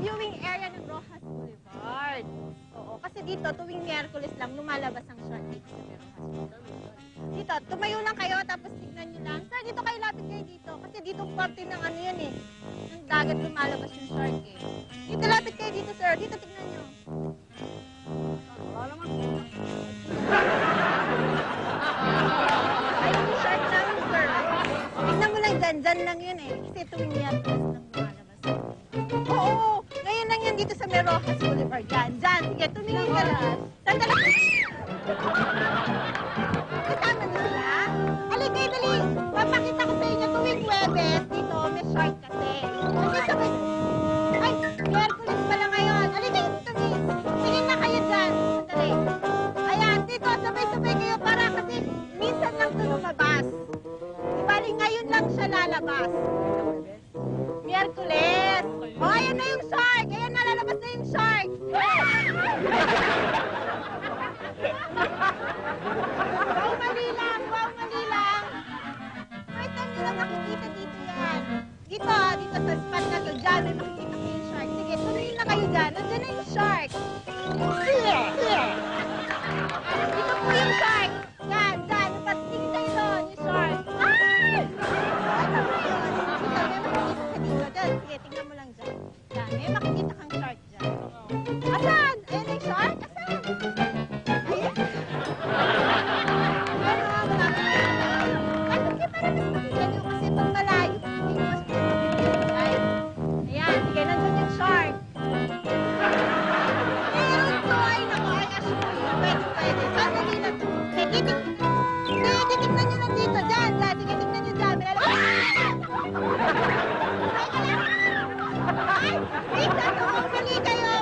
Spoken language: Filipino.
viewing area ng Rojas Boulevard. Oo, kasi dito, tuwing Miyerkules lang, lumalabas ang shark dito sa Rojas Boulevard. Dito, tumayo lang kayo, tapos tignan nyo lang. Sir, dito kayo, lapit kayo dito. Kasi dito parte ng ano yan eh. Ng dagat lumalabas yung shark eh. Dito, lapit kayo dito, sir. Dito, tignan nyo. Ay, yung shark namin, sir. Tignan mo lang dyan lang yun eh. Kasi tuwing Miyerkules lang lumalabas. Oo, ngayon lang yan dito sa Rojas Boulevard. Dyan. Sige, tumingin ka lang. Sandali. Kasama na sila. Halika, dali. Papakita ko sa inyo tuwing Huwebes. Dito, may shark kasi. Kasi sabay... Ay, Miyerkules pala ngayon. Halika, tumingin. Tingin na kayo dyan. Sandali. Ayan, dito, sabay-sabay kayo para kasi minsan lang ito lumabas. Ibali, ngayon lang siya lalabas. Miyerkules. O, ayan na yung shark. Ayan na, lalabas na yung shark. Wow, mali lang. Wow, mali lang. Kahit ano lang nakikita dito yan. Dito sa spot na to. Diyan, may makikita ko yung shark. Sige, tuloy na kayo dyan. Nandiyan na yung shark. Dito po yung shark. Yan. Patingin kayo doon, yung shark. Ay! Ano na yun? Dito, may makikita ka dito. Dyan, sige, tingnan mo lang dyan. Yan, may makikita kang shark dyan. Asan? Ayan na yung shark? Asan? Ayan. Kasi pag malayo, hindi ko mas guys. Ayan, sige, nandun yung shark. Meron to, ay naku, ay assure you, pwede. Sandali na to. Titignan nyo lang dito, dyan. Sige, tignan nyo dyan. Ay, wait na to, mali kayo.